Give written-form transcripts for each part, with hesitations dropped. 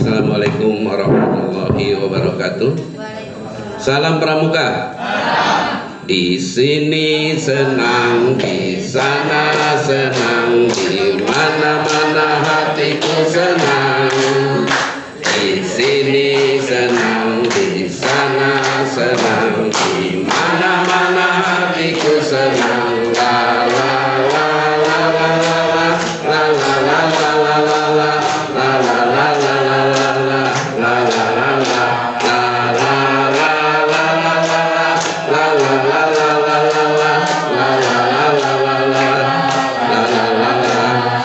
Assalamualaikum warahmatullahi wabarakatuh. Salam pramuka. Di sini senang, di sana senang, di mana-mana hatiku senang. Di sini senang, di sana senang, di mana-mana hatiku senang. La la la la la la la la la la la la la la la la la la la la.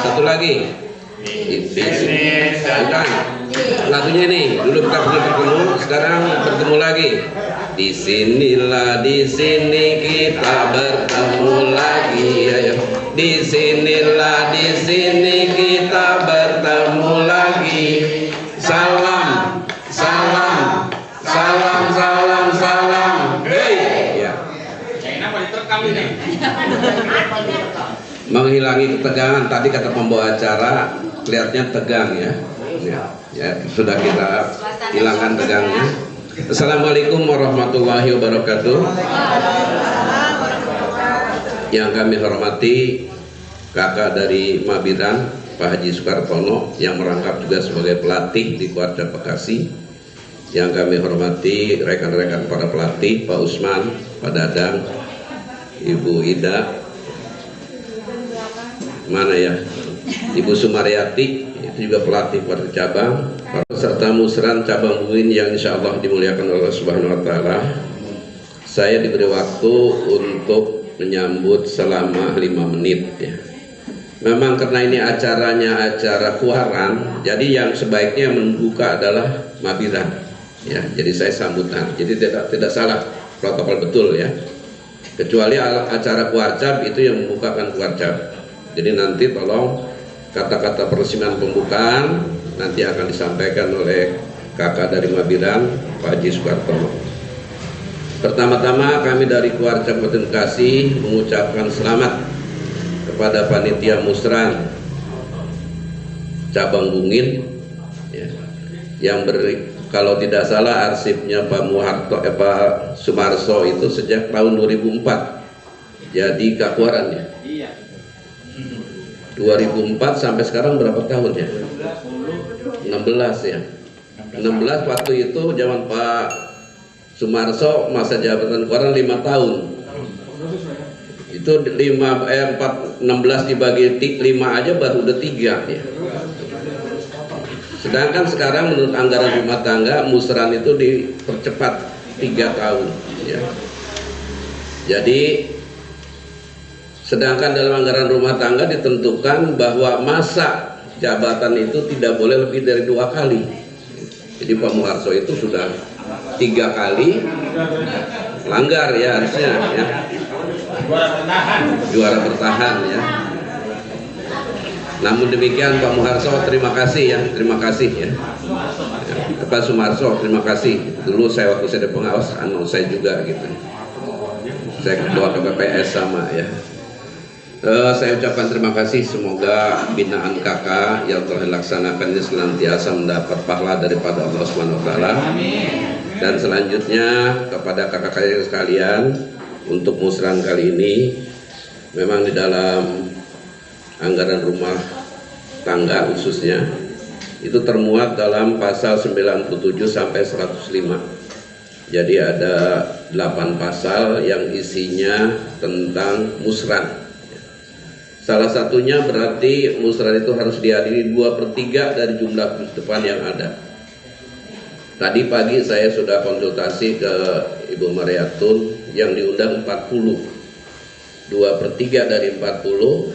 Satu lagi. Bukan. Lagunya nih, dulu kita pernah bertemu, sekarang bertemu lagi. Di sini kita bertemu lagi. Ayo. Di sini kita bertemu lagi. Salam, salam, salam, salam, salam. Hey. Ya. Menghilangi ketegangan, tadi kata pembawa acara kelihatannya tegang ya. Ya, sudah kita hilangkan tegangnya. Assalamualaikum warahmatullahi wabarakatuh. Yang kami hormati kakak dari Mabiran, Pak Haji Sukartono, yang merangkap juga sebagai pelatih di Kuarca Bekasi. Yang kami hormati rekan-rekan para pelatih, Pak Usman, Pak Dadang, Ibu Ida, mana ya, Ibu Sumaryati, itu juga pelatih pada cabang, serta musran cabang Buin yang insya Allah dimuliakan oleh Allah Subhanahu Wa Taala. Saya diberi waktu untuk menyambut selama 5 menit ya. Memang karena ini acaranya acara kuaran, jadi yang sebaiknya membuka adalah Mabiran ya. Jadi saya sambutan, jadi tidak salah, protokol betul ya. Kecuali acara kuarcap itu yang membukakan kuarcap. Jadi nanti tolong kata-kata persiapan pembukaan nanti akan disampaikan oleh kakak dari Mabiran, Pak Haji Sukartono. Pertama-tama kami dari Kuarca Kabupaten Bekasi mengucapkan selamat kepada panitia musran cabang Bungin ya, yang kalau tidak salah arsipnya Pak Pak Sumarso itu sejak tahun 2004 jadi kakuarannya. 2004 sampai sekarang berapa tahun ya? 16 ya. 16 waktu itu zaman Pak Sumarso masa jabatan kuaran 5 tahun. Itu 16 dibagi 5 aja baru udah 3 ya. Sedangkan sekarang menurut anggaran rumah tangga musran itu dipercepat 3 tahun ya. Jadi sedangkan dalam anggaran rumah tangga ditentukan bahwa masa jabatan itu tidak boleh lebih dari 2 kali. Jadi Pak Muharso itu sudah 3 kali langgar ya harusnya ya. Juara bertahan ya. Namun demikian Pak Muharso terima kasih ya, terima kasih ya. Pak Sumarso terima kasih. Dulu saya waktu saya di pengawas, saya juga gitu. Saya ketua KPPS sama ya. Saya ucapkan terima kasih, semoga binaan kakak yang telah dilaksanakan ini senantiasa mendapat pahala daripada Allah Subhanahu Wa Taala. Dan selanjutnya kepada kakak-kakak sekalian, untuk musran kali ini memang di dalam anggaran rumah tangga khususnya itu termuat dalam pasal 97 sampai 105. Jadi ada 8 pasal yang isinya tentang musran. Salah satunya berarti musran itu harus dihadiri 2/3 dari jumlah depan yang ada. Tadi pagi saya sudah konsultasi ke Ibu Mariatun yang diundang 40. 2/3 dari 40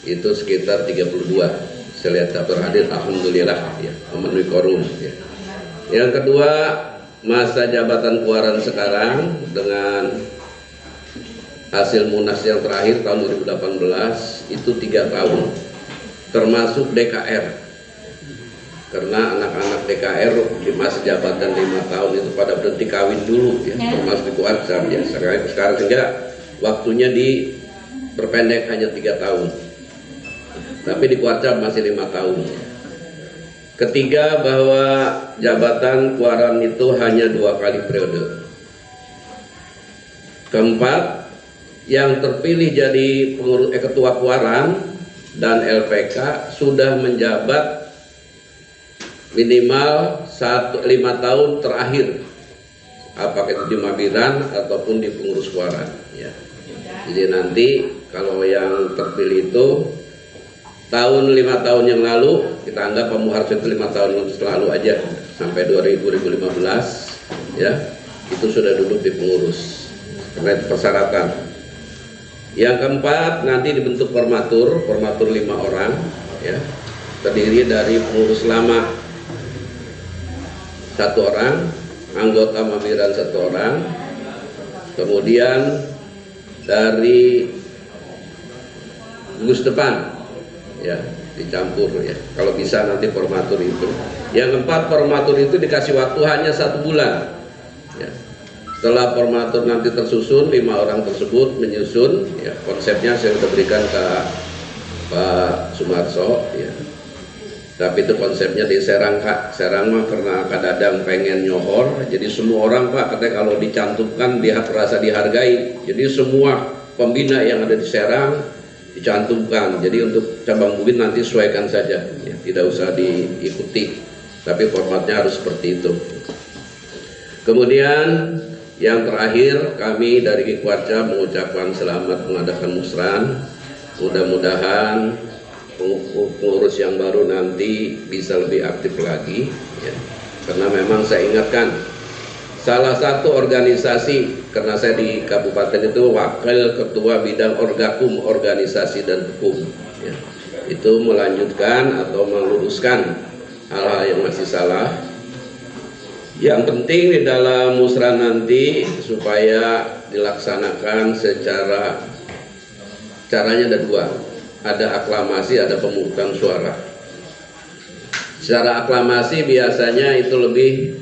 itu sekitar 32. Saya lihat daftar hadir, alhamdulillah ya, memenuhi quorum ya. Yang kedua, masa jabatan kuaran sekarang dengan hasil munas yang terakhir tahun 2018 itu 3 tahun, termasuk DKR, karena anak-anak DKR di masa jabatan 5 tahun itu pada berhenti kawin dulu ya, termasuk di Kuarca ya. Sekarang sehingga waktunya diperpendek hanya 3 tahun, tapi di Kuarca masih 5 tahun. Ketiga, bahwa jabatan Kuaran itu hanya 2 kali periode. Keempat, yang terpilih jadi ketua Kuaran dan LPK sudah menjabat minimal 5 tahun terakhir, apakah itu di Mabiran ataupun di pengurus Kuaran ya. Jadi nanti kalau yang terpilih itu 5 tahun yang lalu, kita anggap Pak Muharso itu 5 tahun yang lalu aja, sampai 2015 ya, itu sudah duduk di pengurus karena itu persyaratan. Yang keempat, nanti dibentuk formatur 5 orang ya, terdiri dari pengurus lama 1 orang, anggota Mabiran 1 orang, kemudian dari gugus depan ya, dicampur ya, kalau bisa nanti formatur itu. Yang keempat, formatur itu dikasih waktu hanya 1 bulan ya. Setelah formatur nanti tersusun, 5 orang tersebut menyusun ya, konsepnya saya sudah berikan ke Pak Sumarso ya. Tapi itu konsepnya di Serang Kak. Serang mah karena Kak Dadang pengen nyohor, jadi semua orang Pak katanya kalau dicantumkan dia merasa dihargai. Jadi semua pembina yang ada di Serang dicantumkan. Jadi untuk cabang Bugin nanti sesuaikan saja ya, tidak usah diikuti, tapi formatnya harus seperti itu. Kemudian yang terakhir, kami dari Kikuarca mengucapkan selamat mengadakan musran. Mudah-mudahan pengurus yang baru nanti bisa lebih aktif lagi ya. Karena memang saya ingatkan, salah satu organisasi, karena saya di kabupaten itu wakil ketua bidang Orgakum, organisasi dan hukum ya, itu melanjutkan atau meluruskan hal-hal yang masih salah. Yang penting di dalam musrah nanti supaya dilaksanakan secara, caranya ada 2, ada aklamasi, ada pemungutan suara. Secara aklamasi biasanya itu lebih,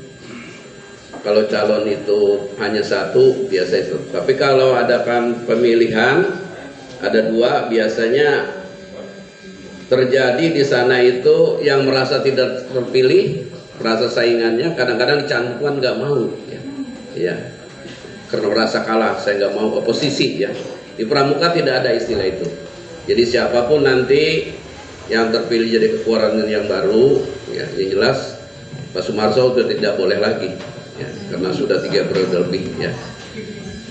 kalau calon itu hanya 1 biasa itu. Tapi kalau adakan pemilihan ada 2, biasanya terjadi di sana itu yang merasa tidak terpilih, merasa saingannya kadang-kadang dicantumkan nggak mau ya. Ya, karena merasa kalah, saya nggak mau oposisi ya. Di Pramuka tidak ada istilah itu. Jadi siapapun nanti yang terpilih jadi kekuatan yang baru ya, yang jelas Pak Sumarso sudah tidak boleh lagi ya, karena sudah 3 periode lebih ya.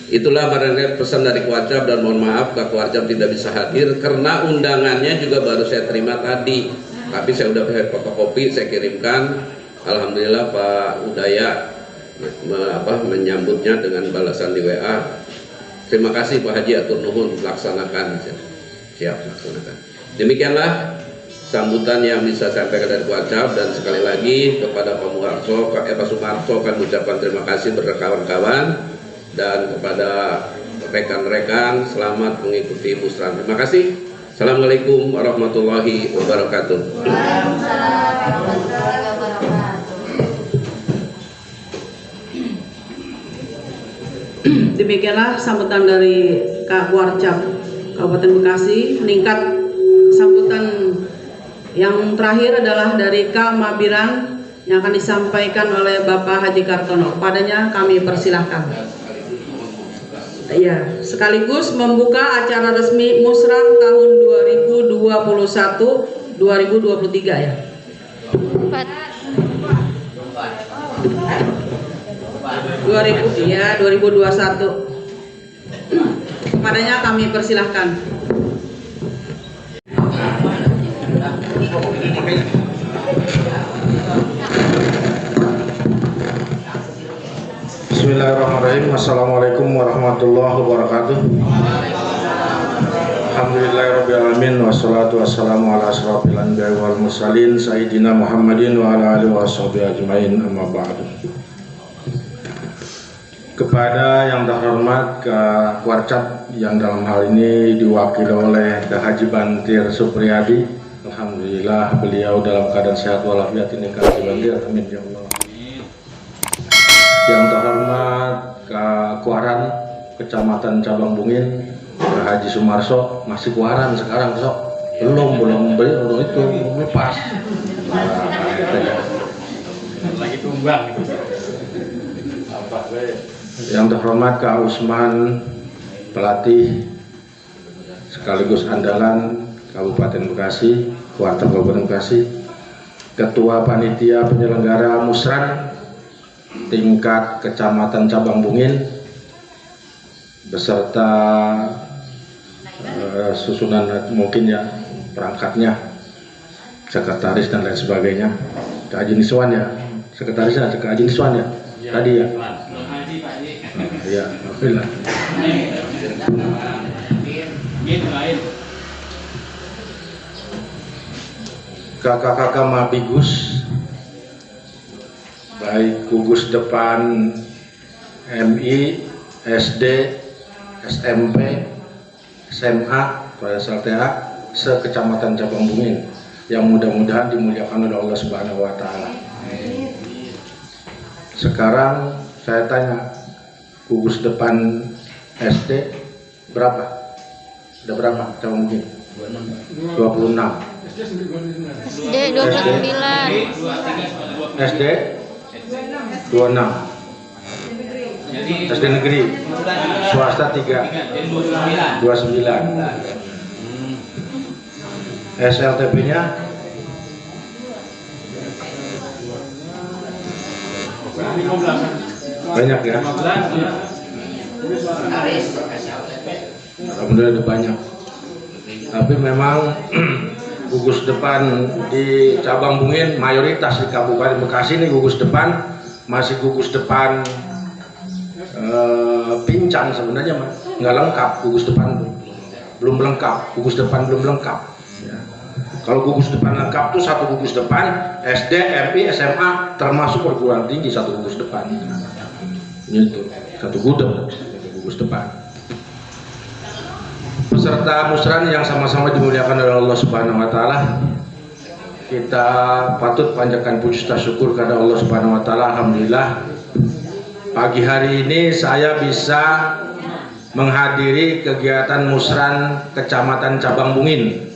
Itulah barangkali pesan dari Kuarcap, dan mohon maaf Kak Kuarcap tidak bisa hadir karena undangannya juga baru saya terima tadi, tapi saya sudah fotokopi, saya kirimkan. Alhamdulillah Pak Udaya menyambutnya dengan balasan di WA. Terima kasih Pak Haji, atur nuhun, laksanakan. Siap, laksanakan. Demikianlah sambutan yang bisa saya sampaikan dari Kuarcap, dan sekali lagi kepada Pak Muharso, Pak Sumarso kami ucapkan terima kasih berkawan-kawan, dan kepada rekan-rekan selamat mengikuti musran. Terima kasih. Assalamualaikum warahmatullahi wabarakatuh. Demikianlah sambutan dari Kak Kuarcap Kabupaten Bekasi. Meningkat sambutan yang terakhir adalah dari Kak Mabiran yang akan disampaikan oleh Bapak Haji Kartono. Padanya kami persilahkan. Ya, sekaligus membuka acara resmi Musran tahun 2021-2023 ya. 2021. Padanya kami persilahkan. Bismillahirrahmanirrahim. Assalamualaikum warahmatullahi wabarakatuh. Alhamdulillahirrahmanirrahim. Wassalatu wassalamu ala asrafil anbiya'i wal mursalin Sayyidina Muhammadin wa ala alihi wa sahbihi ajma'in, amma ba'du. Kepada yang terhormat Kak Kuarcap yang dalam hal ini diwakili oleh Kak Haji Bantir Supriyadi, alhamdulillah beliau dalam keadaan sehat walafiat. Ini Kak Haji Bantir, amin ya Allah. Yang terhormat Kak Kuaran Kecamatan Cabang Bungin, Kak Haji Sumarso, masih Kuaran sekarang sok, belum itu lepas. Nah, Yang terhormat Kak Usman, pelatih sekaligus andalan Kabupaten Bekasi, Kuartal Kabupaten Bekasi, Ketua Panitia Penyelenggara Musran tingkat Kecamatan Cabang Bungin, beserta susunan mungkin ya perangkatnya, sekretaris dan lain sebagainya. Kak Haji Niswan ya, sekretarisnya Kak Haji Niswan ya, tadi ya. Ya, alhamdulillah. Kakak-kakak Mabigus, baik gugus depan MI, SD, SMP, SMA, pada SLTA, se-Kecamatan Cabang Bungin, yang mudah-mudahan dimuliakan oleh Allah Subhanahu wa Ta'ala. Sekarang saya tanya, gugus depan SD berapa? Ada berapa Cabang Bungin? 26. SD 29. SD 26. SD negeri, swasta 3, 29. SLTP-nya banyak ya. Alhamdulillah ada banyak. Tapi memang gugus depan di Cabang Bungin mayoritas di Kabupaten Bekasi ini gugus depan masih gugus depan pincang sebenarnya, nggak lengkap gugus depan, belum lengkap, gugus depan belum lengkap ya. Kalau gugus depan lengkap tuh satu gugus depan SD, MI, SMA termasuk perguruan tinggi satu gugus depan itu, satu gudang, satu gugus depan. Peserta musran yang sama-sama dimuliakan oleh Allah Subhanahu wa Ta'ala, kita patut panjatkan puji syukur kepada Allah Subhanahu wa Ta'ala. Alhamdulillah, pagi hari ini saya bisa menghadiri kegiatan musran Kecamatan Cabang Bungin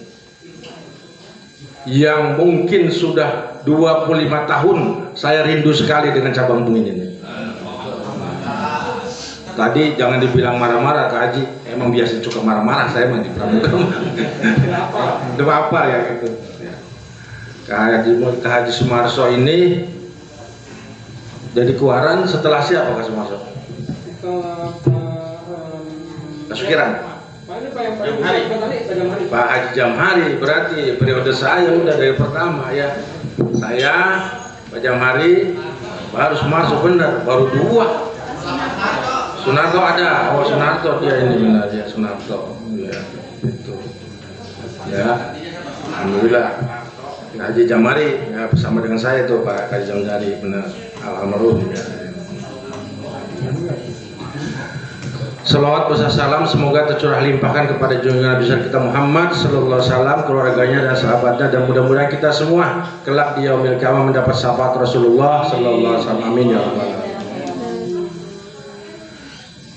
yang mungkin sudah 25 tahun saya rindu sekali dengan Cabang Bungin ini. Tadi jangan dibilang marah-marah Kak Haji, emang biasa suka marah-marah saya emang di pramuka. Apa ya gitu. Kak Haji Sumarso ini jadi keluaran setelah siapa Kak Sumarso? Kasukiran. Pak Haji Jamhari, berarti periode saya udah dari pertama ya. Saya, Pak Jamhari, baru Sumarso benar, baru 2. Sunarto ada, oh Sunarto dia ini benar ya, Sunarto ya, itu ya, alhamdulillah. Haji Jamhari ya, bersama dengan saya tuh Pak Haji Jamhari benar, alhamdulillah ya. Salawat besar salam semoga tercurah limpahkan kepada junjungan Nabi besar kita Muhammad sallallahu alaihi wasallam, keluarganya dan sahabatnya, dan mudah-mudahan kita semua kelak di yaumil qiyamah mendapat syafaat Rasulullah sallallahu alaihi wasallam. Amin ya rabbal alamin.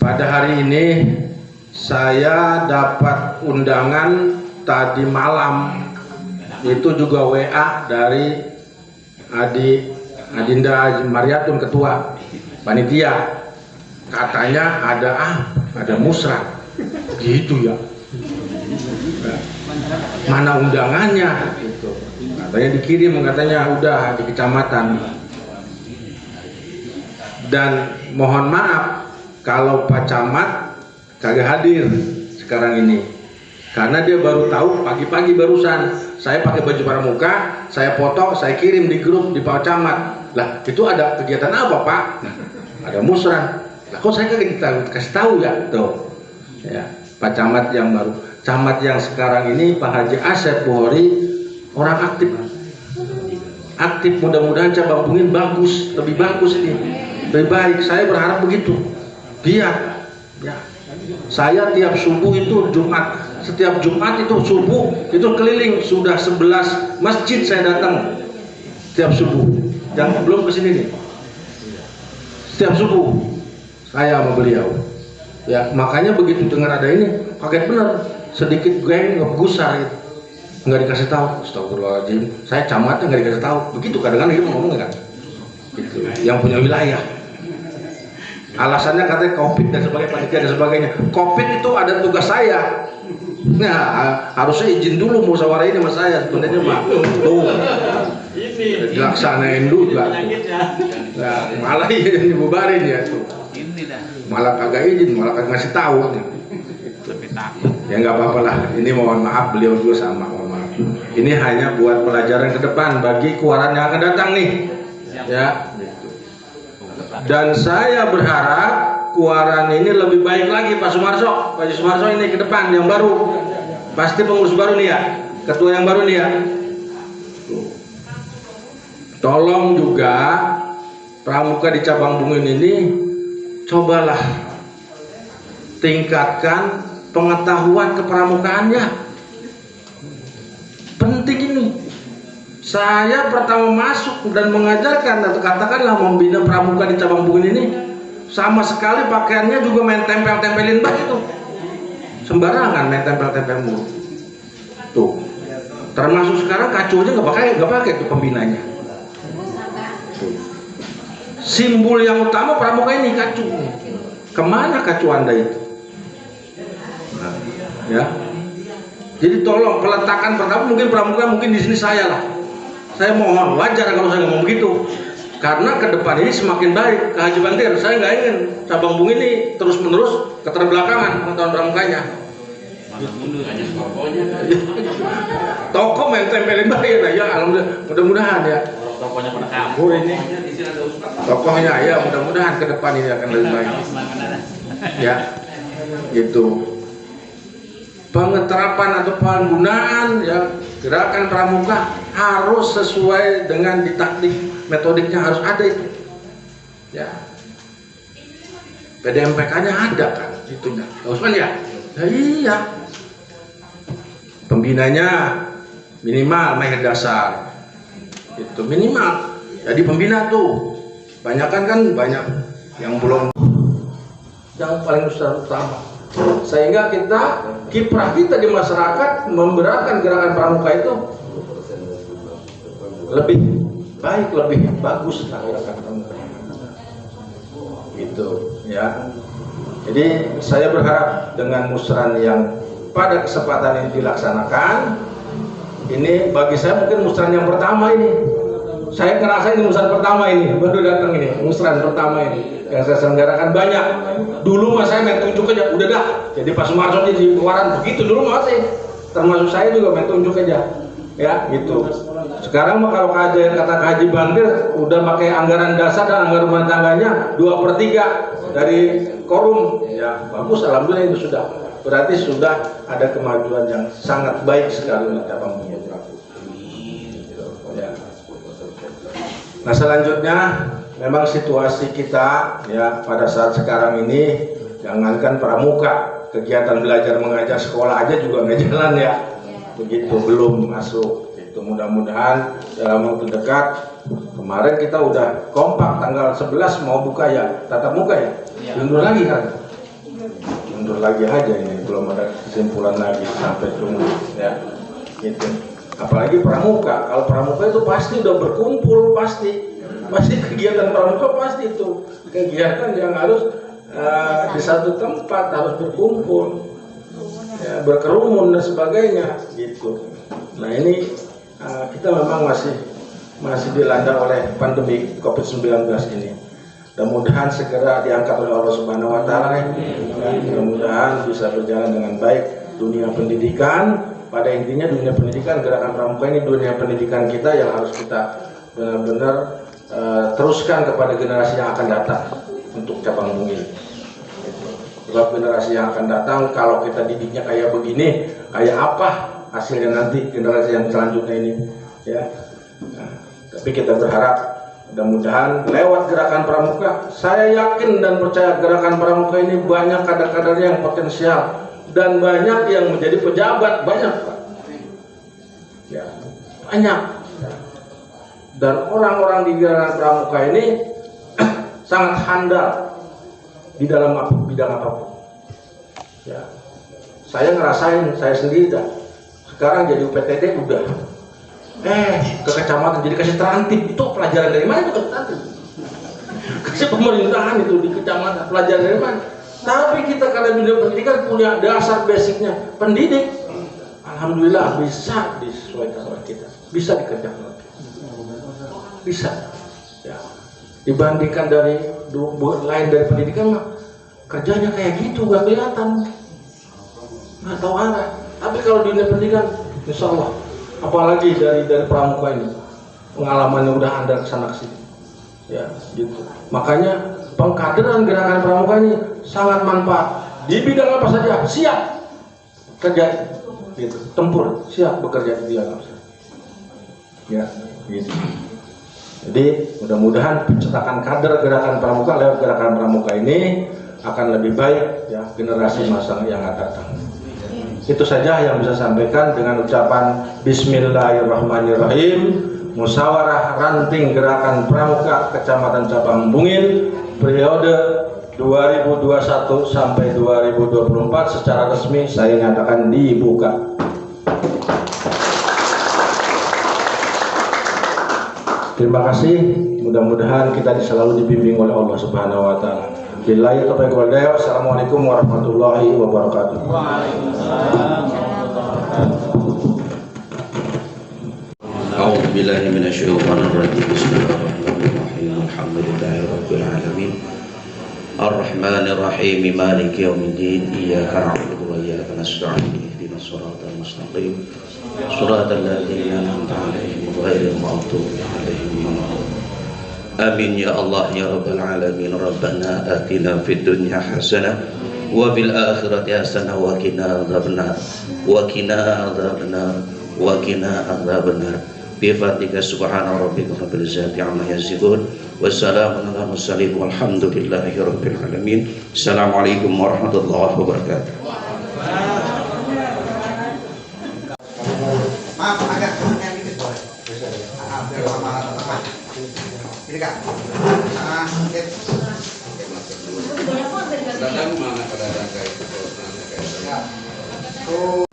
Pada hari ini saya dapat undangan tadi malam, itu juga WA dari Adinda Mariatun, ketua panitia, katanya ada musran gitu ya. Mana undangannya gitu. Katanya dikirim, katanya udah di kecamatan. Dan mohon maaf kalau Pak Camat kagak hadir sekarang ini, karena dia baru tahu pagi-pagi barusan. Saya pakai baju pramuka, saya foto, saya kirim di grup di Pak Camat. Lah itu ada kegiatan apa Pak? Ada musran. Lah kok saya kagak kasih tahu ya tuh ya. Pak Camat yang baru, camat yang sekarang ini Pak Haji Asep Buhori, orang aktif, mudah-mudahan Cabang Bungin bagus, lebih bagus ini, lebih baik. Saya berharap begitu. Biar ya, saya tiap subuh itu setiap Jumat itu subuh itu keliling, sudah 11 masjid saya datang tiap subuh, yang belum kesini nih, setiap subuh saya sama beliau ya. Makanya begitu dengar ada ini kaget bener, sedikit geng gusar gitu, nggak dikasih tahu. Astagfirullahaladzim, saya camatnya nggak dikasih tahu, begitu kadang-kadang dia ngomong kan gitu, yang punya wilayah. Alasannya katanya COVID dan sebagainya, panitia dan sebagainya. COVID itu ada tugas saya. Nah, harusnya izin dulu musyawarah ini sama saya sebenarnya mah. Tuh. Dilaksanain juga tuh. Nah, malah yang dibubarin ya tuh. Malah kagak izin, malah kagak ngasih tahu nih. Ya nggak apa-apa lah. Ini mohon maaf, beliau juga sama, mohon maaf. Ini hanya buat pelajaran ke depan bagi kuaran yang akan datang nih. Ya. Dan saya berharap kuaran ini lebih baik lagi Pak Sumarso. Pak Sumarso ini ke depan yang baru. Pasti pengurus baru nih ya. Ketua yang baru nih ya. Tolong juga pramuka di cabang Bungin ini cobalah tingkatkan pengetahuan kepramukaannya. Penting ini. Saya pertama masuk dan mengajarkan atau katakanlah membina pramuka di cabang Bungin ini, sama sekali pakaiannya juga main tempel-tempelin banget tuh. Sembarangan main tempel-tempel mulu. Tuh. Termasuk sekarang kacu aja nggak pakai tuh pembinanya. Tuh. Simbol yang utama pramuka ini kacu. Kemana kacu Anda itu? Nah, ya. Jadi tolong peletakan pertama mungkin pramuka mungkin di sini saya lah. Saya mohon wajar kalau saya ngomong begitu, karena ke depan ini semakin baik. Ke Haji Bantir, saya nggak ingin cabang Bungin ini terus menerus keterbelakangan pengetahuan pramukanya. Toko main tempelin baik, ya alhamdulillah, mudah-mudahan ya. Tokonya pada kabur ini. Tokohnya ya mudah-mudahan ke depan ini akan lebih baik. Ya, gitu. Pengeterapan atau penggunaan ya gerakan pramuka harus sesuai dengan taktik metodiknya, harus ada itu ya. PDMPK-nya ada kan itunya, Usman ya? Ya iya. Pembinanya minimal mahir dasar itu minimal. Jadi pembina tuh banyakan kan banyak yang belum, yang paling utama. Sehingga kiprah kita di masyarakat memberatkan gerakan pramuka itu lebih baik, lebih bagus lah gerakan pramuka gitu ya. Jadi saya berharap dengan musran yang pada kesempatan ini dilaksanakan, ini bagi saya mungkin musran yang pertama ini. Saya ngerasain ini musran pertama ini, baru datang ini musran pertama ini yang saya selenggarakan banyak. Dulu mah saya main tunjuk aja, udah dah. Jadi Pak Sumarso di luaran begitu dulu masih. Termasuk saya juga main tunjuk aja, ya gitu. Sekarang mah kalau kata Haji Bantir udah pakai anggaran dasar dan anggaran rumah tangganya 2/3 dari korum, ya bagus, alhamdulillah itu sudah. Berarti sudah ada kemajuan yang sangat baik sekali untuk cabang Bungin. Ya. Nah selanjutnya memang situasi kita ya pada saat sekarang ini, jangankan pramuka, kegiatan belajar mengajar sekolah aja juga nggak jalan ya, begitu belum masuk. Itu mudah-mudahan dalam waktu dekat, kemarin kita udah kompak tanggal 11 mau buka ya tatap muka ya, mundur lagi kan, mundur lagi aja ini, belum ada kesimpulan lagi sampai tunggu ya gitu. Apalagi pramuka, kalau pramuka itu pasti udah berkumpul, pasti kegiatan pramuka pasti itu kegiatan yang harus di satu tempat, harus berkumpul ya, berkerumun dan sebagainya gitu. Nah ini kita memang masih dilanda oleh pandemi COVID-19 ini. Mudah-mudahan segera diangkat oleh Allah Subhanahu wa taala ya. Mudah-mudahan bisa berjalan dengan baik dunia pendidikan. Pada intinya dunia pendidikan, gerakan pramuka ini dunia pendidikan kita yang harus kita benar-benar teruskan kepada generasi yang akan datang untuk cabang Bungin. Sebab generasi yang akan datang kalau kita didiknya kayak begini, kayak apa hasilnya nanti generasi yang selanjutnya ini ya. Nah, tapi kita berharap mudah-mudahan lewat gerakan pramuka, saya yakin dan percaya gerakan pramuka ini banyak kader-kadernya yang potensial dan banyak yang menjadi pejabat, banyak Pak ya, banyak ya. Dan orang-orang di gerakan pramuka ini sangat handal di dalam bidang apapun ya. Saya ngerasain, saya sendiri dah. Sekarang jadi UPTD udah ke kecamatan jadi kasih terantip, itu pelajaran dari mana itu kasih terantip? kasih pemerintahan itu di kecamatan, pelajaran dari mana? Tapi kita kalau dunia pendidikan punya dasar basicnya, pendidik, alhamdulillah bisa disesuaikan oleh kita, bisa dikerjakan oleh kita, bisa. Ya. Dibandingkan dari lain dari pendidikan mah kerjanya kayak gitu gak kelihatan, nggak tahu arah. Tapi kalau dunia pendidikan, insya Allah, apalagi dari pramuka ini pengalamannya udah ada kesana kesini, ya gitu. Makanya pengkaderan gerakan pramuka ini sangat manfaat di bidang apa saja, siap kerja, gitu. Tempur, siap bekerja di bidang apa saja, ya gitu. Jadi mudah-mudahan pencetakan kader gerakan pramuka lewat gerakan pramuka ini akan lebih baik ya generasi masa yang akan datang. Itu saja yang bisa sampaikan dengan ucapan Bismillahirrahmanirrahim. Musyawarah Ranting Gerakan Pramuka Kecamatan Cabang Bungin periode 2021 sampai 2024 secara resmi saya nyatakan dibuka. Terima kasih, mudah-mudahan kita selalu dibimbing oleh Allah Subhanahu wa taala. Billahi taufiq wal hidayah. Assalamualaikum warahmatullahi wabarakatuh. A'udzu billahi minasyaitonir rajim. Bismillahirrahmanirrahim. Alhamdulillahirabbil alamin. Ar-Rahmanir Rahim. Maliki yaumiddin. Iyyaka na'budu wa iyyaka nasta'in. Ihdinas siratal mustaqim. Shiratal ladzina an'amta 'alaihim ghairil maghdubi 'alaihim waladdallin. Amin ya Allah ya Rabbal alamin. Rabbana atina fid dunya hasanah wa fil akhirati hasanah wa qina adzabannar wa qina adzabannar wa qina adzabannar. Bi fadlika subhana rabbika rabbil izzati amma yasifun wa salamun alal mursalin walhamdulillahi rabbil alamin. Assalamualaikum warahmatullahi wabarakatuh. Maaf, agak kurangnya dikit boleh. Biar lama teman. Ini Kak. Oke. Dadang mana pada rangkai itu? Ya. Tuh.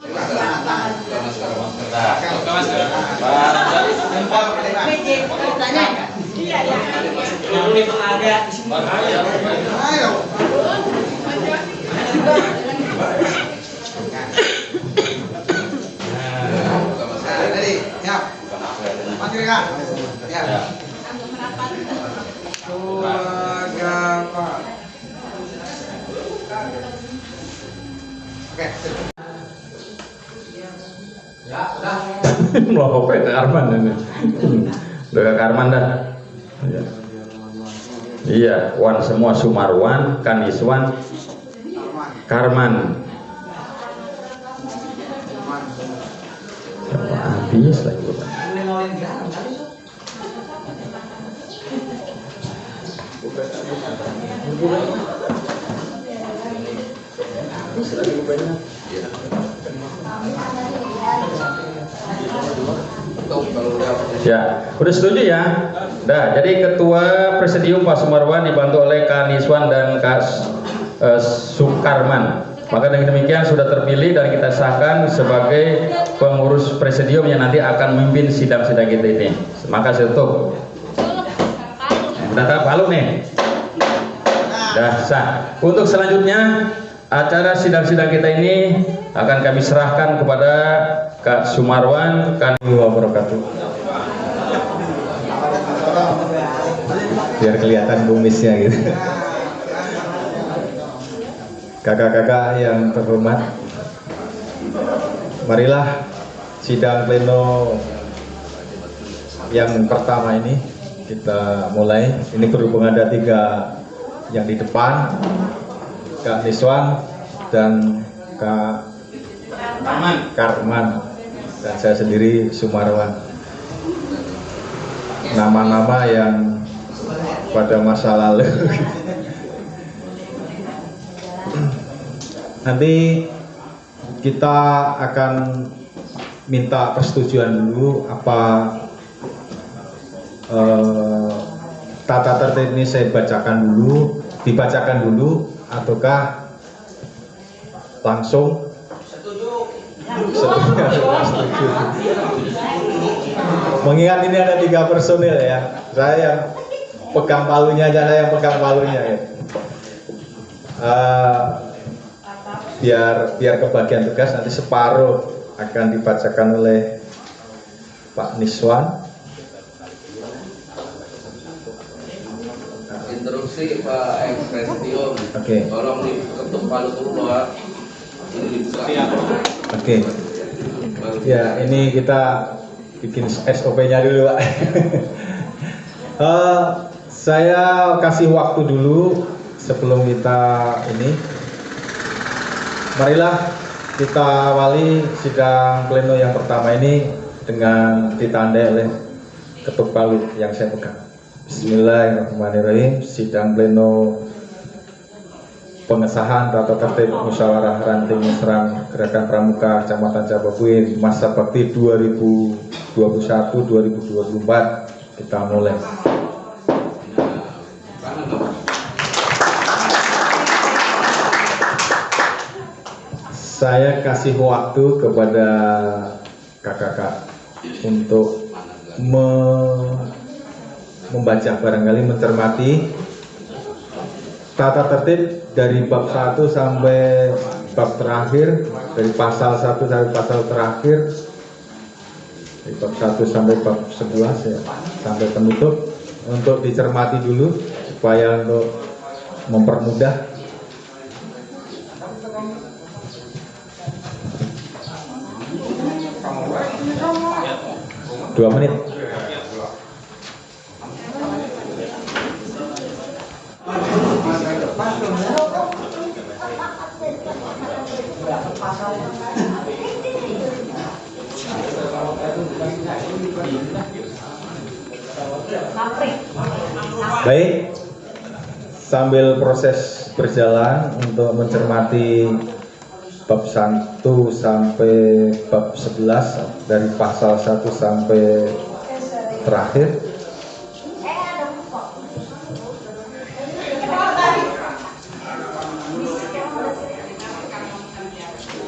Jadi, siap. Mati Kak. Ya. Oke. Ya, udah. Mau apa ke Arman ini? Udah ke Arman dah. Ya. Iya, Wan semua Sumarwan, Kaniswan, Karman. Habis lagi. Ya, udah setuju ya? Dah, jadi Ketua Presidium Pak Sumarwan dibantu oleh Kak Niswan dan Kak Sukarman. Maka dengan demikian sudah terpilih dan kita sahkan sebagai pengurus presidium yang nanti akan memimpin sidang-sidang kita ini. Maka saya tutup. Udah tak palu nih. Dah sah. Untuk selanjutnya acara sidang-sidang kita ini akan kami serahkan kepada Kak Sumarwan. Wabarakatuh. Biar kelihatan kumisnya gitu. Kakak-kakak yang terhormat, marilah sidang pleno yang pertama ini kita mulai. Ini berhubung ada 3 yang di depan, Kak Niswan dan Kak Karman dan saya sendiri Sumarwan. Nama-nama yang pada masa lalu. Nanti kita akan minta persetujuan dulu apa tata tertib ini saya dibacakan dulu ataukah langsung setuju. Mengingat ini ada 3 personil ya, saya yang pegang palunya aja, saya yang pegang palunya ya. Biar kebagian tugas, nanti separuh akan dibacakan oleh Pak Niswan. Interupsi Pak Ekspresium. Oke. Tolong diketuk palu dulu Pak. Ini dibuka. Oke. Ya, ini kita bikin SOP-nya dulu, Pak. Saya kasih waktu dulu sebelum kita ini. Marilah kita awali sidang pleno yang pertama ini dengan ditandai oleh ketuk palu yang saya pegang. Bismillahirrahmanirrahim. Sidang pleno pengesahan tata tertib musyawarah ranting musrah Gerakan Pramuka Kecamatan Cababuin masa bakti 2021-2024 kita mulai. Saya kasih waktu kepada kakak-kakak untuk membaca, barangkali mencermati tata tertib dari bab 1 sampai bab terakhir, dari pasal 1 sampai pasal terakhir, dari bab 1 sampai bab 11 ya, sampai penutup, untuk dicermati dulu supaya untuk mempermudah. Dua menit. Baik, sambil proses berjalan untuk mencermati bab 1 sampai bab 11 dari pasal 1 sampai terakhir.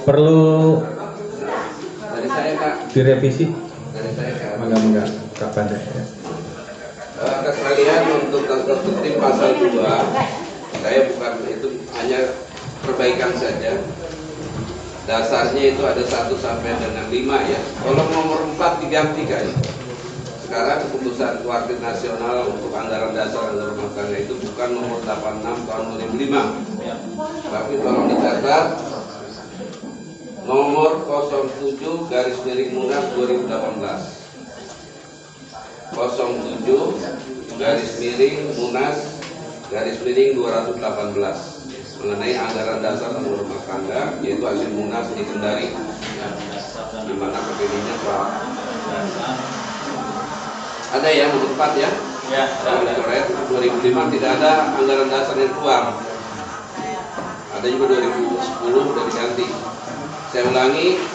Perlu Dari saya Kak. direvisi. Dari saya Kak. Mangga kapan deh ya. Sekalian untuk tata tertib pasal 2, saya bukan itu, hanya perbaikan saja. Dasarnya itu ada 1 sampai dengan 5 ya. Kalau nomor 4 diganti kan. Sekarang keputusan Wakil Nasional untuk anggaran dasar anggaran rumah tangga itu bukan nomor 86 tahun 2005. Tapi tolong dicatat nomor 07 garis miring Munas 2018. 07 garis miring Munas garis miring 218 mengenai anggaran dasar anggaran rumah tangga, yaitu hasil Munas di Kendari, di mana kepilihnya Pak. Ada ya nomor 4 ya? Ya. Coret 2005 tidak ada anggaran dasar yang keluar. Ada juga 2010 sudah diganti. Saya ulangi,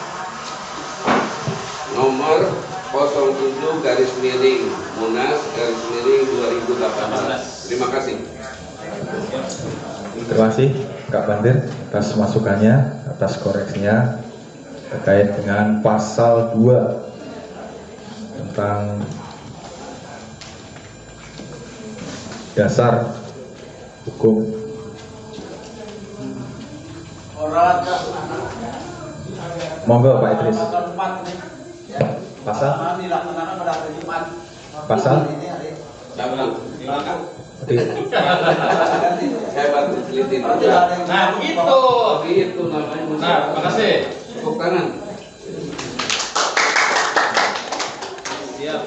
nomor 07 garis miring Munas garis miring 2018. Terima kasih. Terima kasih Kak Bandir atas masukannya, atas koreksinya terkait dengan pasal 2 tentang dasar hukum. Monggo Pak Idris. Pasal? Pasal? Oke. Saya bantu teliti. Nah, begitu. Begitu namanya. Nah, makasih. Tepuk tangan. Siap.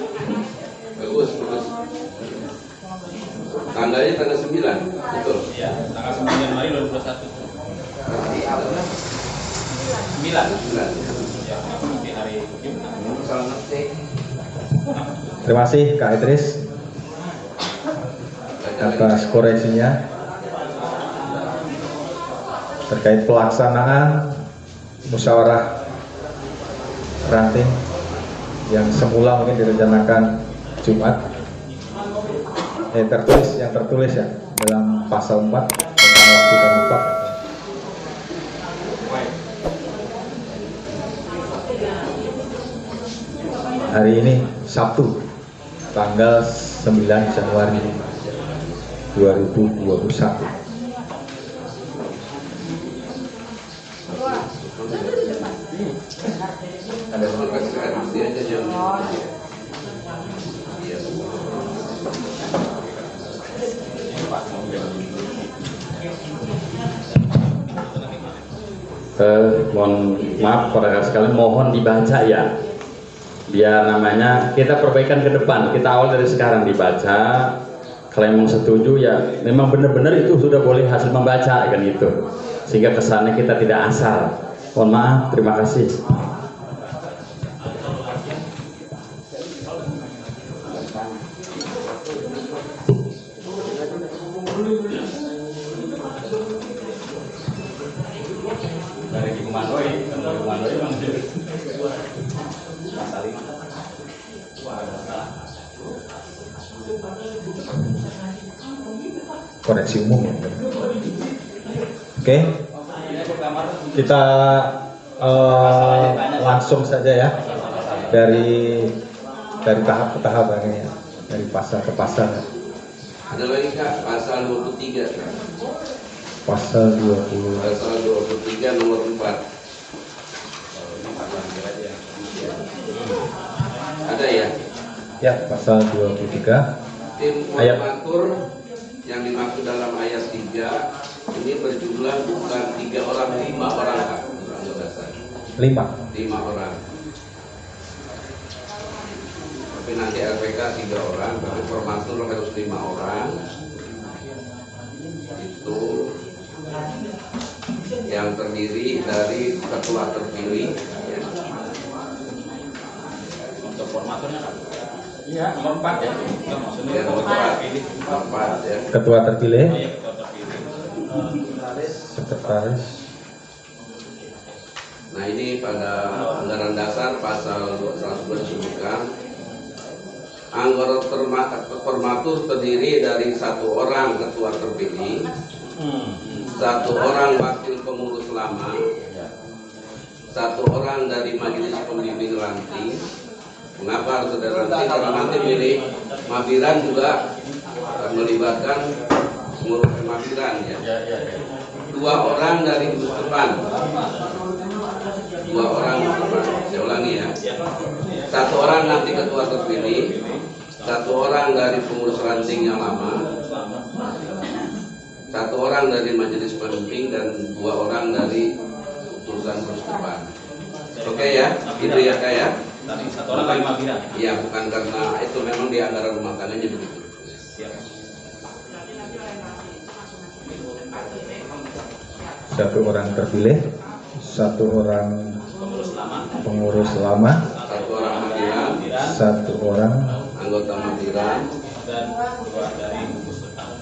Bagus, bagus. Tanggalnya tanggal 9, betul. Iya, tanggal 9 Januari 2021. 9. Ya, di hari Jumat. Terima kasih Kak Idris atas koreksinya terkait pelaksanaan musyawarah ranting yang semula mungkin direncanakan Jumat. Yang tertulis ya dalam pasal 4 tentang waktu dan tempat. Hari ini Sabtu tanggal 9 Januari 2021. Mohon maaf para sekalian, mohon dibaca ya, biar namanya kita perbaikan ke depan. Kita awal dari sekarang dibaca. Kalau memang setuju ya memang benar-benar itu sudah boleh hasil membaca kan gitu, sehingga kesannya kita tidak asal. Mohon maaf, terima kasih. Dari dikomandoi, koreksi umum ya. Oke, kita langsung saja ya dari tahap ke tahap ya, dari pasal ke pasal. Ada lagi Kak, pasal 23 Kak. Pasal 20. Pasal 23 nomor 4. Ada ya? Ya, pasal 23. Tim Ayat. koordinator yang dimaksud dalam ayat 3 ini berjumlah bukan 3 orang, 5 orang Kak. Anggota saya. 5. 5 orang. Tapi nanti LPK 3 orang, tapi formatur harus 5 orang. Itu yang terdiri dari ketua terpilih ya. Untuk formaturnya kan? Iya, nomor 4 ya. Maksudnya Ya, nomor 4 ya. Ketua terpilih, Iya, ketua terpilih. sekretaris. Nah ini pada anggaran dasar pasal 112 disebutkan anggota formatur terdiri dari 1 orang ketua terpilih, 1 orang wakil pengurus lama, 1 orang dari majelis pembimbing ranting. Mengapa harus ada ranting? Karena nanti milih Mabiran juga akan melibatkan pengurus Mabiran ya. 2 orang dari depan. 2 orang depan. Saya ulangi ya. 1 orang nanti ketua terpilih, 1 orang dari pengurus ranting yang lama, 1 orang dari majelis pembimbing, dan 2 orang dari utusan terus depan. Oke ya, gitu ya Kak ya. Tadi 1 orang dari Mabiran. Iya, bukan karena itu, memang di anggaran rumah tangganya begitu. Siap. 1 orang terpilih, 1 orang pengurus lama, 1 orang Mabiran, 1 orang anggota Mabiran, Dan 2 dari gugus tugas.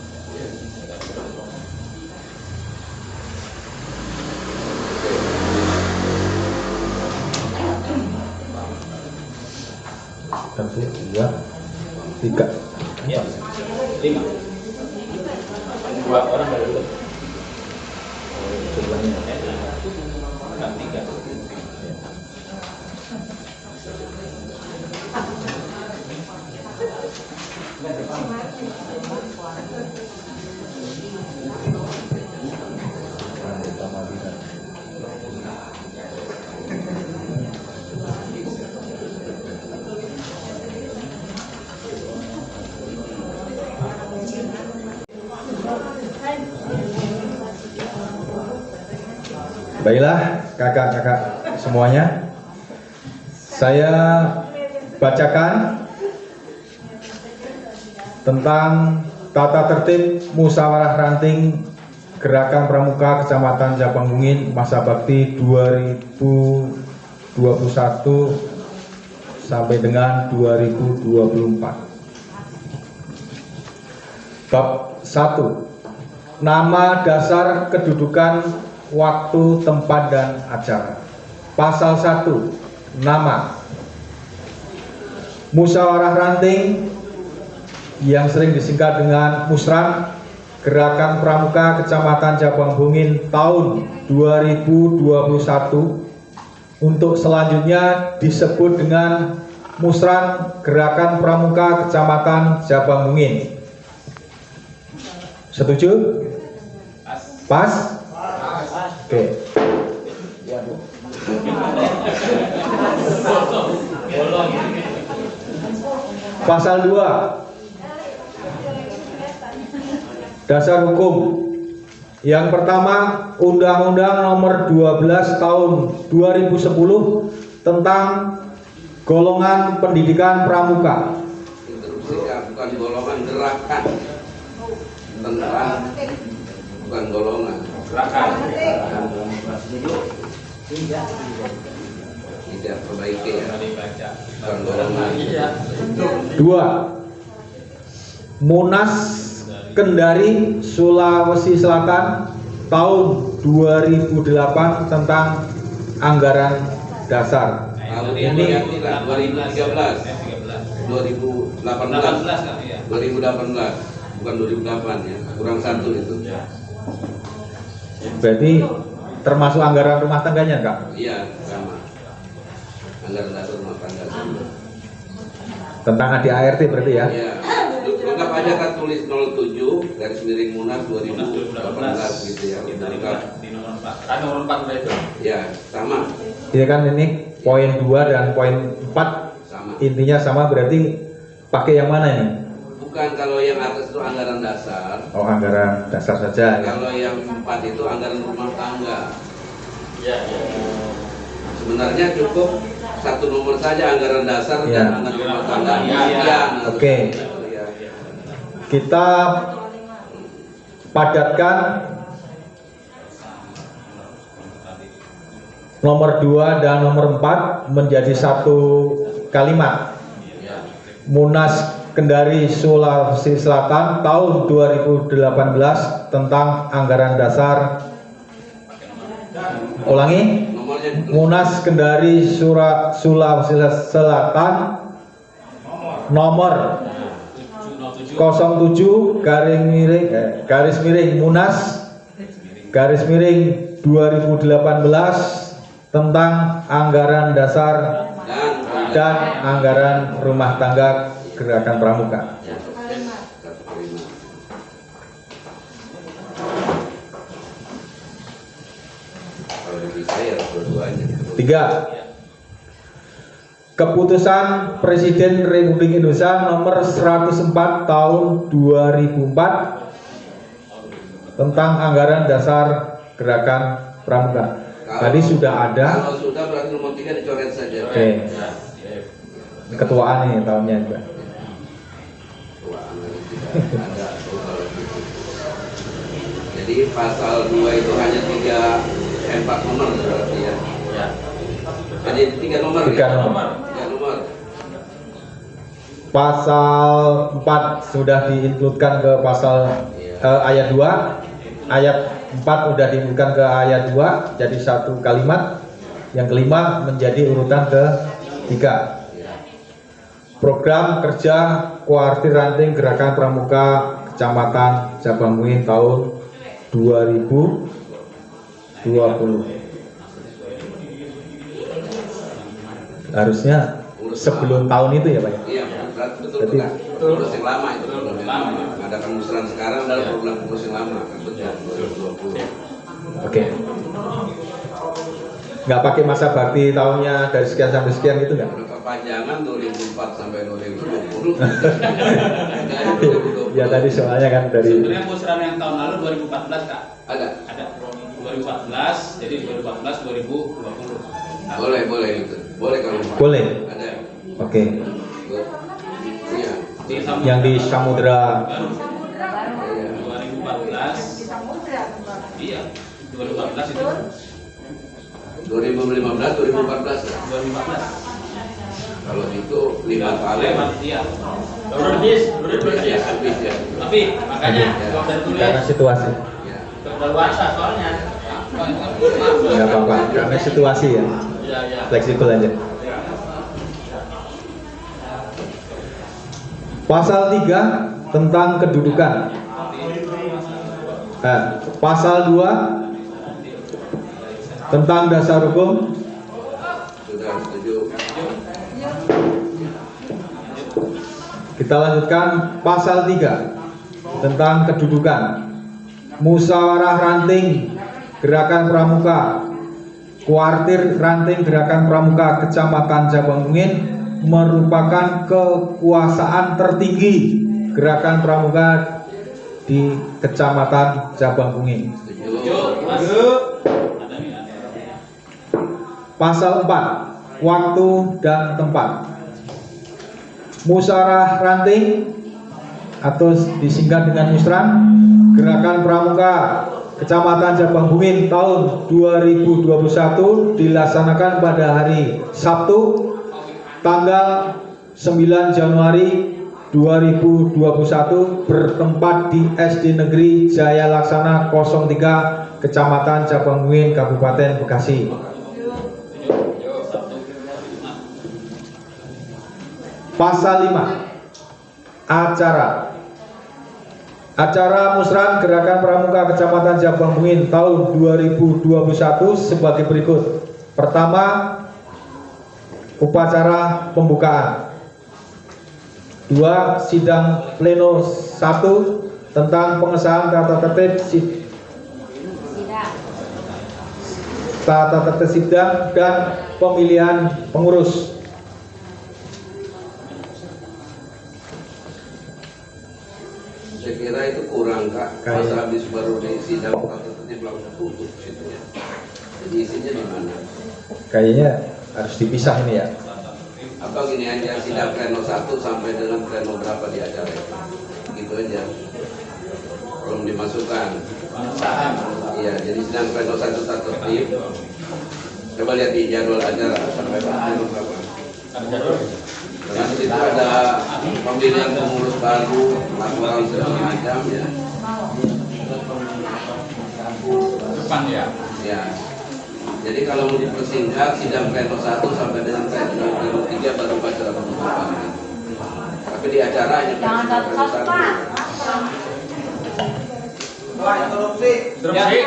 terpilih 2, 3. Iya. 5. 2 orang dari itu. Jumlahnya. Kan 3. Anggota Mabiran. Baiklah kakak-kakak semuanya, saya bacakan tentang tata tertib musyawarah ranting Gerakan Pramuka Kecamatan Cabang Bungin masa bakti 2021 sampai dengan 2024. Bab 1. Nama dasar kedudukan, waktu, tempat, dan acara. Pasal 1. Nama. Musyawarah ranting yang sering disingkat dengan Musran, Gerakan Pramuka Kecamatan Cabang Bungin tahun 2021, untuk selanjutnya disebut dengan Musran Gerakan Pramuka Kecamatan Cabang Bungin. Setuju? Pas? Oke. Pasal 2 Dasar Hukum. Yang pertama, Undang-Undang Nomor 12 Tahun 2010 tentang golongan pendidikan pramuka. Interupsi, bukan golongan, gerakan. Tentang, bukan golongan. Gerakan. Tidak perbaiki ya. Dibaca. Bukan golongan. Iya. 2. Munas Kendari Sulawesi Selatan tahun 2008 tentang anggaran dasar. Tahun ini 2013, 2018, 2018, bukan 2008 ya, kurang satu itu. Berarti termasuk anggaran rumah tangganya, Kak? Iya, sama. Anggaran dasar rumah tangga sama. Tentang ADART berarti ya? Iya. Lengkap aja kan tulis 07 garis miring Munas 2018 gitu ya. Lengkap. Di nomor 4. Kan nomor 4 udah itu. Ya, sama. Iya kan, ini poin 2 dan poin 4 Sama. intinya sama, berarti pakai yang mana ini? Bukan, kalau yang atas itu anggaran dasar. Oh, anggaran dasar saja ya. Kalau yang 4 itu anggaran rumah tangga. Iya. Sebenarnya cukup satu nomor saja, anggaran dasar Ya. dan anggaran rumah tangga. Iya. Ya. Oke. Kita padatkan nomor 2 dan nomor 4 menjadi satu kalimat. Munas Kendari Sulawesi Selatan tahun 2018 tentang anggaran dasar. Ulangi. Nomornya Munas Kendari Sulawesi Selatan nomor 07 garis miring Munas garis miring 2018 tentang anggaran dasar dan anggaran rumah tangga gerakan pramuka. Kalau bisa ya dua-duanya. 3. Keputusan Presiden Republik Indonesia nomor 104 tahun 2004 tentang anggaran dasar gerakan pramuka. Tadi sudah ada. Kalau sudah berarti nomor 3 dicoret saja. Oke. Ketuaan nih tahunnya juga. Ada. Jadi pasal 2 itu hanya 4 nomor berarti ya. Hanya 3 nomor. 3 ya? nomor. 3 nomor. Pasal 4 sudah diinkludkan ke pasal ayat 2. Ayat 4 sudah diinkludkan ke ayat 2 jadi satu kalimat. Yang kelima menjadi urutan ke-3. Program kerja kuartir ranting gerakan pramuka Kecamatan Jabangmuin tahun 2020. Urus Harusnya sebelum tahun itu ya Pak ya? Iya, betul Berarti- kan? Urus yang lama itu belum yang lama. Mengadakan musran sekarang adalah program urus yang lama kan betul 2020. Oke. Nggak pakai masa bakti tahunnya dari sekian sampai sekian gitu nggak? Udah kepanjangan 2004 sampai 2020. Dari 2020. Ya tadi soalnya kan dari Sebenarnya musran yang tahun lalu 2014 Kak. Ada. 2014, jadi 2014 2020. Boleh itu. Boleh kalau mau. boleh. Ada. Oke. Iya. Yang di Samudra baru 2014. Iya, 2014 itu. 2015 2014 ya. 2014. Kalau itu 5 kali. Lewat iya. Udah habis Ya, habis ya. Tapi makanya kalau udah tulis karena situasi. Ya. udah luasa soalnya. Nggak apa-apa. Karena situasi ya. Iya, iya. Fleksibel aja. Pasal 3 tentang kedudukan. Pasal 2 tentang dasar hukum. Sudah setuju. Kita lanjutkan pasal 3 tentang kedudukan. Musyawarah Ranting Gerakan Pramuka, Kuartir Ranting Gerakan Pramuka Kecamatan Jabang-Bungin merupakan kekuasaan tertinggi Gerakan Pramuka di Kecamatan Jabang-Bungin. Pasal 4, waktu dan tempat. Musyawarah Ranting atau disingkat dengan Musran, Gerakan Pramuka Kecamatan Jabang-Bungin tahun 2021 dilaksanakan pada hari Sabtu tanggal 9 Januari 2021 bertempat di SD Negeri Jaya Laksana 03 Kecamatan Jabang-Bungin Kabupaten Bekasi. Pasal 5, Acara Musran Gerakan Pramuka Kecamatan Jabang-Bungin tahun 2021 sebagai berikut. Pertama, upacara pembukaan. 2, sidang pleno 1 tentang pengesahan tata tertib sidang dan pemilihan pengurus. Saya kira itu kurang, Kak. Masa habis baru di sidang tata tertib langsung tutup situ ya. Jadi isinya di mana? Kayaknya harus dipisah ini ya. Atau gini aja, sidang pleno 1 sampai dengan pleno berapa di acara itu? Gitu aja. Belum dimasukkan. Iya, jadi sidang pleno 1 tata tertib. Coba lihat di jadwal acara sampai pleno berapa. Karena di situ ada pemilihan pengurus baru, laporan segala macam ya. Depan ya. Ya. Jadi kalau mau dipersingkat sidang pleno 1 sampai dengan pleno 3 baru acara penutupan. Tapi di acara hanya pleno 1. Wah, interupsi. Interupsi.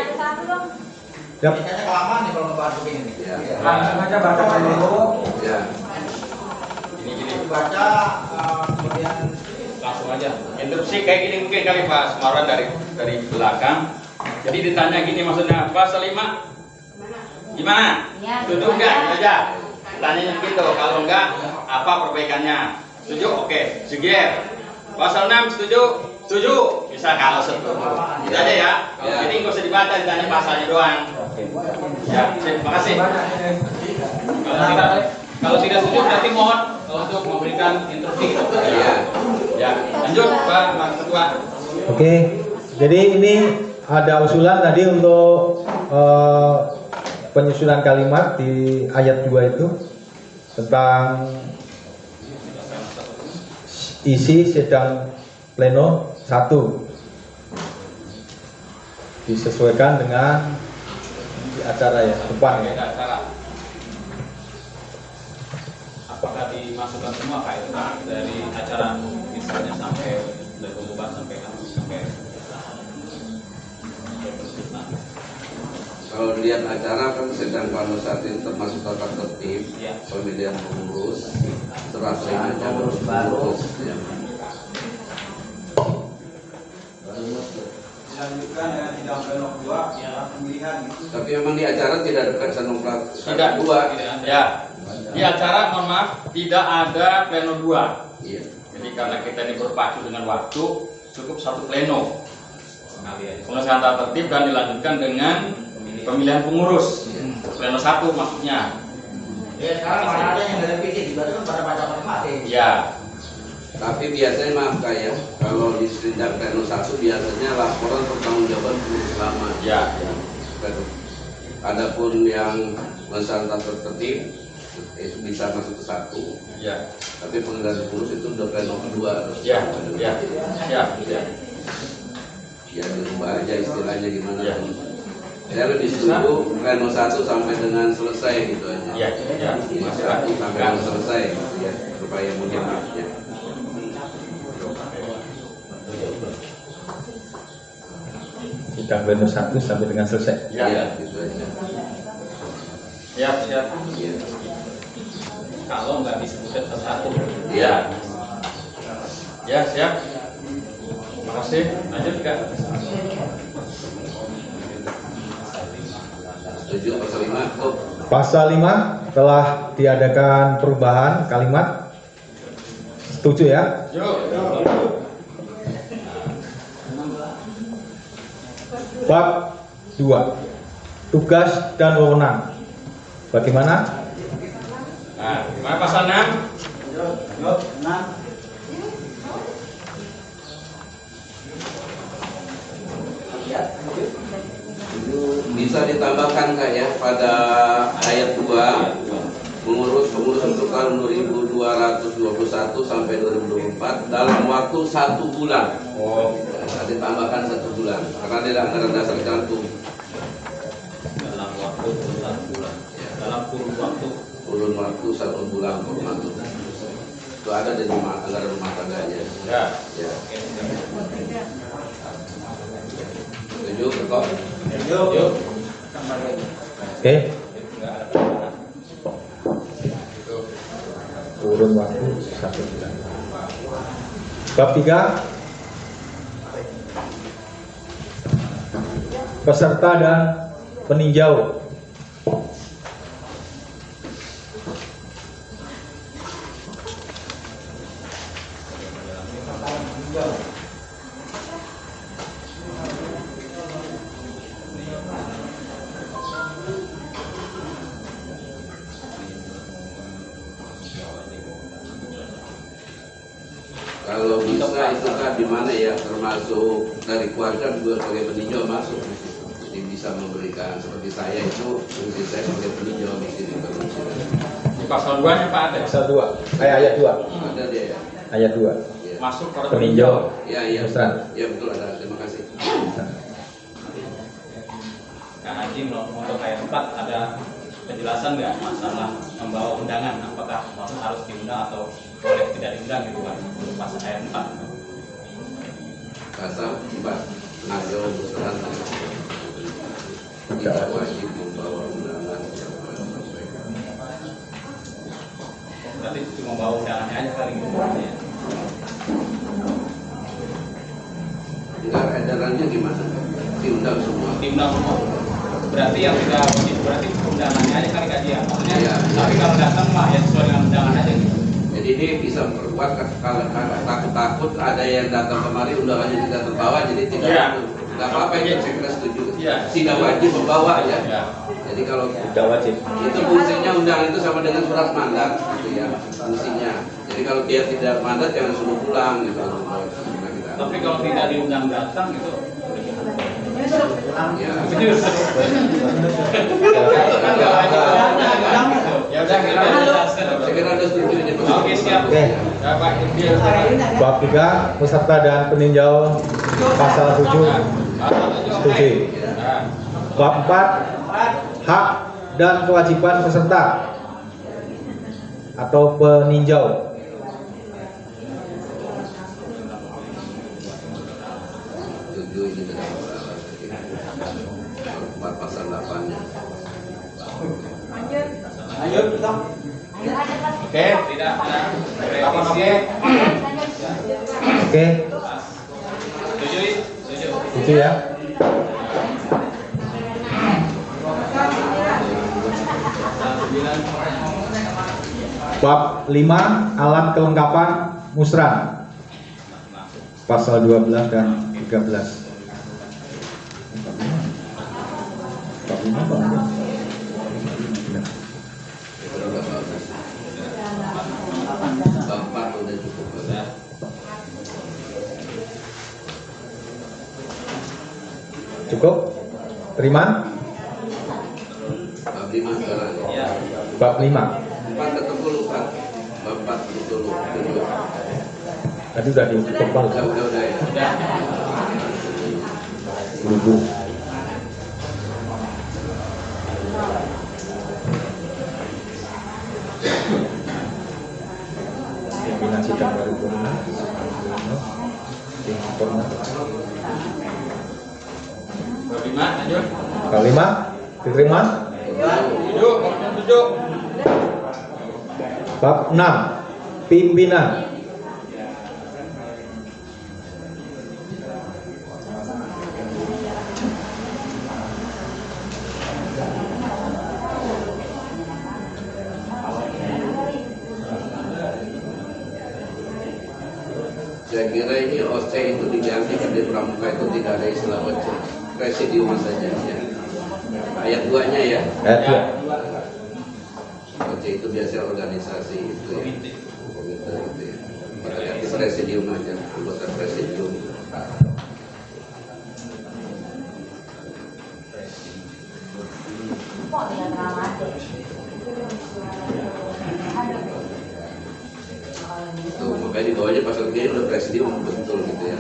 Yap. Kayaknya kelamaan nih kalau ngebahas begini nih. Ya. Langsung aja baca dulu. Ya. Gini. Baca kemudian Langsung aja. Interupsi kayak gini mungkin kali Pak Sumarwan dari belakang. Jadi ditanya gini maksudnya, pasal 5 gimana? Ya, Setuju enggak? Gitu aja. Tanyanya gitu. Kalau enggak, apa perbaikannya? Setuju? Oke. Sugier. Pasal 6 setuju? Setuju. Bisa kalau setuju. Gitu aja ya. Ya. Jadi nggak usah dibaca, ditanya pasalnya doang. Ya, terima kasih. Kalau tidak setuju berarti mohon untuk memberikan instruksi gitu. Ya. Ya, lanjut Pak Ketua. Oke, jadi ini ada usulan tadi untuk penyusunan kalimat di ayat 2 itu tentang isi sidang pleno 1 disesuaikan dengan di acara ya depan ya. Acara. Apakah dimasukkan semua Pak itu Pak dari acara misalnya sampai dari pembukaan sampai penutupan. Kalau dilihat acara kan sedang pleno 1 itu termasuk tata tertib, Ya. pemilihan pengurus, serah terima calon pengurus. Ya. dilanjutkan dengan sidang pleno 2 pemilihan gitu. Tapi memang di acara tidak ada pelaksanaan nomor Tidak 2. Ya. Di acara mohon maaf tidak ada pleno 2. Iya. Jadi karena kita ini berpacu dengan waktu cukup 1 pleno. Pengesahan tata tertib dan dilanjutkan dengan pemilihan pengurus. Pleno 1 maksudnya. Ya sekarang mana ada yang dari PC juga kan pada baca masing-masing. Ya. Tapi biasanya maaf Kak ya, kalau di sidang pleno 1 biasanya laporan pertanggungjawaban pengurus lama. Ya. Adapun yang pengesahan tata tertib itu bisa masuk ke 1. Ya. Tapi pengadilan pengurus itu udah pleno 2. Ya. Ya. Ya. Ya. Ya dirubah aja istilahnya gimana. Ya. Saya lebih setuju pleno 1 sampai dengan selesai gitu aja. Ya. Ya. Ini 1 sampai dengan selesai gitu ya, supaya mudah ya. Sidang pleno 1 sampai dengan selesai. Ya. Ya, gitu aja. Siap, siap. Ya. Kalau nggak disebutkan satu. Ya. Ya, siap. Terima kasih. Lanjut Kak. Setuju pasal 5. Tuh. Pasal 5 telah diadakan perubahan kalimat. Setuju ya? Bab 2. Tugas dan wewenang. Bagaimana? Nah, gimana pasal 6? Bisa ditambahkan Kak ya pada ayat 2 pengurus untuk tahun 2221 sampai 2024 dalam waktu 1 bulan. Oh, Bisa ditambahkan 1 bulan karena tidak anggaran dasar cantum. dalam waktu 1 bulan. Dalam kurun waktu. Kurun waktu 1 bulan formatur. Itu ada di anggaran rumah tangganya. Ya. Ya. Setuju Ketua? Yuk. Oke. Kurun waktu 1 bulan. Bab 3. Peserta dan peninjau. Kalau bisa itu kan di mana ya, termasuk dari keluarga juga sebagai peninjau masuk. Jadi bisa memberikan seperti saya itu fungsi saya sebagai peninjau di sini permusikan. Di pasal 2 nya Pak ada. Pasal 2. Ayat 2. Ada dia ya. Ayat 2. Ya. Masuk pada Peninjau. Ya, iya. Ustaz. Ya betul ada. Terima kasih. Kak Haji untuk ayat 4 ada penjelasan nggak masalah membawa undangan, apakah harus diundang atau boleh tidak diundang gitu Pak untuk pasal ayat 4. Pasal 4 pengajuan usulan tidak wajib membawa undangan. Berarti cuma bawa undangannya aja kali gitu ya. Enggak edarannya gimana? Diundang semua. Diundang semua. Berarti yang tidak wajib berarti undangannya aja kali kajian. Maksudnya Iya. tapi kalau datang mah ya sesuai dengan undangan aja gitu. Jadi ini bisa memperkuat kalau takut-takut ada yang datang kemari undangannya tidak terbawa, jadi tidak Iya. nggak apa-apa itu saya kira setuju. Iya. Tidak wajib membawa ya. Ya. Jadi kalau Tidak wajib. itu fungsinya undangan itu sama dengan surat mandat gitu ya fungsinya. Jadi kalau dia tidak mandat jangan suruh pulang gitu. Tapi kalau tidak diundang datang itu Ya. Ya udah kita jelaskan. Saya kira ada setuju ini. Oke siap. Oke. Ya Pak. Bab 3. Peserta dan peninjau. Pasal 7. Setuju. Bab 4. Hak dan kewajiban peserta atau peninjau. Setuju ini tidak masalah. Empat pasal 8-nya. Lanjut, Tom. Oke, tidak ada revisi. Oke. Setuju? Setuju. Itu ya. Bab 5. Alat kelengkapan musran. Pasal 12 dan 13. Bab 5 Bang. Bab 4 udah cukup. Cukup? Terima? Bab 5 sekarang. Ya. Bab 5. 4 ketemu lupa. Bab 4 itu lupa. Tadi udah ditutup Bang. Udah ya. Sudah. Buru-buru. Pimpinan sidang paripurna. Bab 5 lanjut. Bab 5 diterima. Setuju, setuju. Bab 6 pimpinan. Saya kira ini OC itu diganti di pramuka itu tidak ada istilah OC, presidium saja ya. Ayat 2-nya ya. Ayat 2. OC itu biasa organisasi itu ya. Komite itu ya. Maka ganti presidium aja, anggota presidium. Tuh, makanya di bawahnya pasal 3 udah presidium betul gitu ya.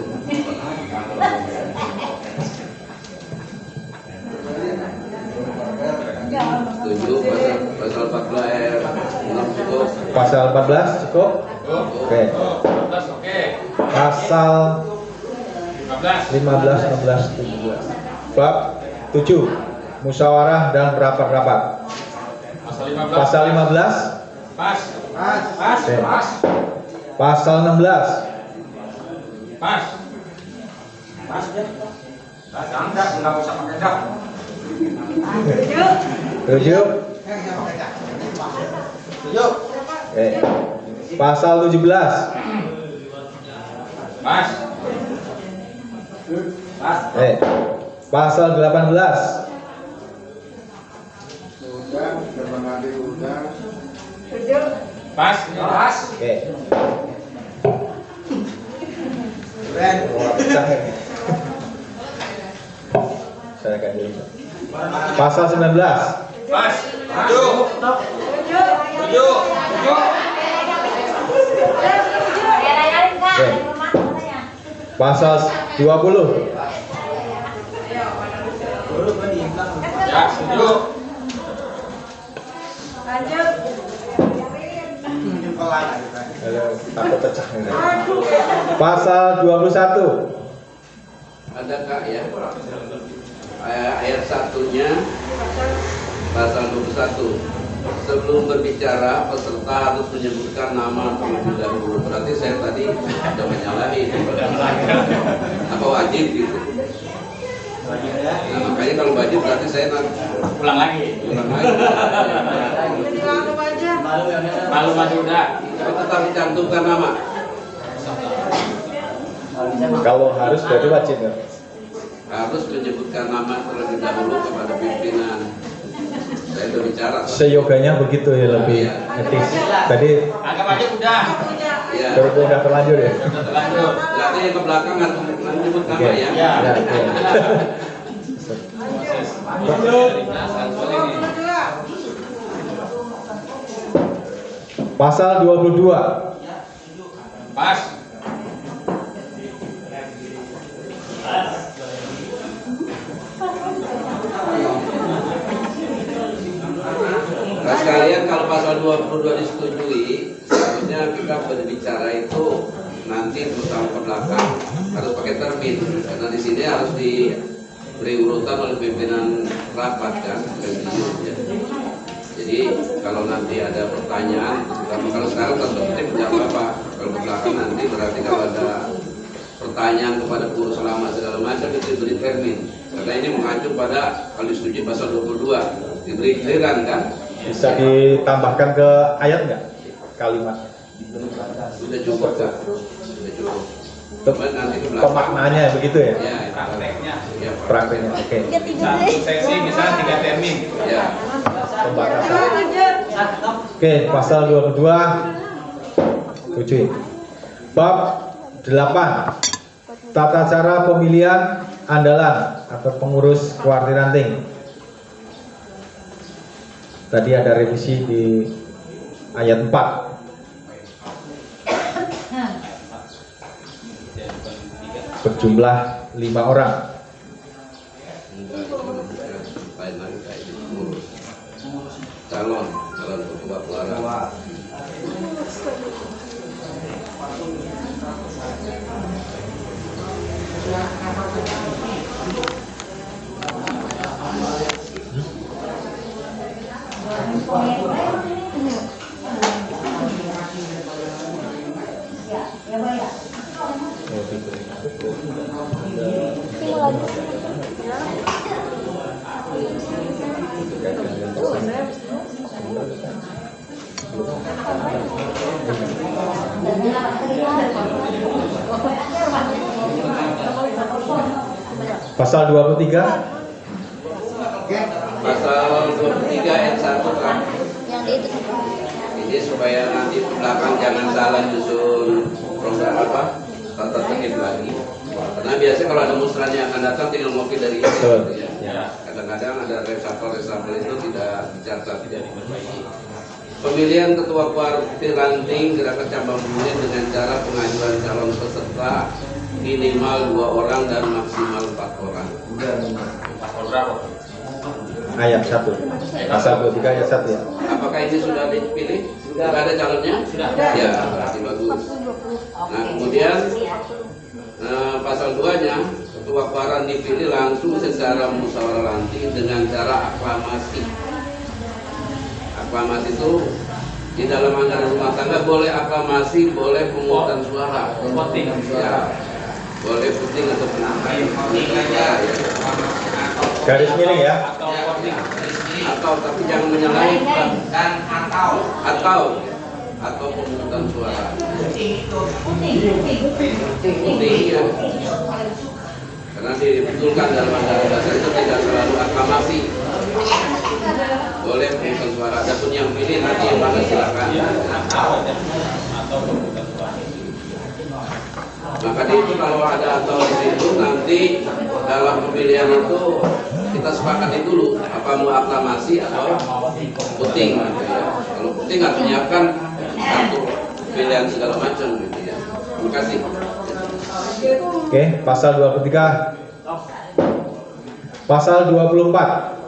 Tujuh pasal 14 6 cukup. Pasal 14 cukup? Oke. 14 oke. Pasal 15. 15, 16, 17. Bab 7. Musyawarah dan rapat-rapat. Pasal 15. Pasal 15. Pas. Oke. Pasal 16. Pas. Enggak usah pakai dak. 7. Oke. Pasal 17. Pas. Oke. Pasal 18. Pas. Oke. Saya akan dulu. Pasal 19. Pas. 7. Pasal 20. Ya, setuju. Takut pecah ini. Pasal 21. Ada Kak ya? Ayat 1-nya pasal 21. Sebelum berbicara, peserta harus menyebutkan nama terlebih dahulu. Berarti saya tadi ada menyalahi. Apa wajib gitu? Nah, makanya kalau wajib berarti saya Ulang lagi. Malu maju udah. Tapi tetap dicantumkan nama. Kalau harus berarti wajib ya. Harus menyebutkan nama terlebih dahulu kepada pimpinan. Saya sudah bicara. Seyoganya begitu ya, lebih etis. Tadi Anggap aja udah. Ya. baru udah terlanjur ya. Udah terlanjur. Berarti yang ke belakang harus menyebut nama Oke. ya. Ya. Ya, oke. Pasal 22. Pas. Nah, sekalian kalau pasal 22 disetujui, seharusnya kita berbicara itu nanti terutama ke belakang harus pakai termin, karena di sini harus diberi urutan oleh pimpinan rapat kan, presidium ya. Jadi kalau nanti ada pertanyaan, kalau sekarang tertutup tidak apa-apa. Kalau ke belakang nanti berarti kalau ada pertanyaan kepada guru selama segala macam itu diberi termin. Karena ini mengacu pada kalau disetujui pasal 22 diberi clearan kan. Bisa ditambahkan ke ayat nggak kalimat? Sudah cukup kan? Sudah cukup. Untuk Cuman nanti ke belakang. pemaknaannya begitu ya? Ya, Prakteknya. Ya, Prakteknya, oke. Satu sesi misalnya 3 termin. Ya. Pembatasan. Oke, pasal 22. Tujuh. Bab 8. Tata cara pemilihan andalan atau pengurus kuartir ranting. Tadi ada revisi di ayat 4. Berjumlah 5 orang. Lain lagi kayak gitu, ngurus. Calon ketua pelarawan. Pasal 23. Pasal 23 ayat 1 kan. Ini supaya nanti ke belakang jangan salah nyusun program apa tata tertib lagi. Karena biasanya kalau ada musrah yang akan datang tinggal ngopi dari ini. Gitu ya. Kadang-kadang ada reshuffle itu tidak dicatat, tidak diperbaiki. Pemilihan ketua partai ranting gerakan cabang pemilihan dengan cara pengajuan calon peserta minimal 2 orang dan maksimal 4 orang. Ayat 1. Pasal 23 ayat 1 ya. Apakah ini sudah dipilih? Sudah ada calonnya? Sudah. Ya, berarti bagus. Nah, kemudian pasal 2-nya ketua paran dipilih langsung secara musyawarah lanting dengan cara aklamasi. Aklamasi itu di dalam anggaran rumah tangga boleh aklamasi, boleh pemungutan suara. Voting. Ya. Boleh voting atau penambahan. Garis miring ya. Atau tapi jangan menyalahi Dan atau pemungutan suara. Voting ya. Karena dibetulkan dalam anggaran dasar itu tidak selalu aklamasi. Boleh pemungutan suara. Adapun yang pilih nanti yang mana silakan. Maka itu kalau ada atau di situ nanti dalam pemilihan itu kita sepakati dulu apa mau aklamasi atau voting gitu ya. Kalau voting artinya kan satu pilihan segala macam gitu ya. Terima kasih. Oke, pasal 23. Pasal 24.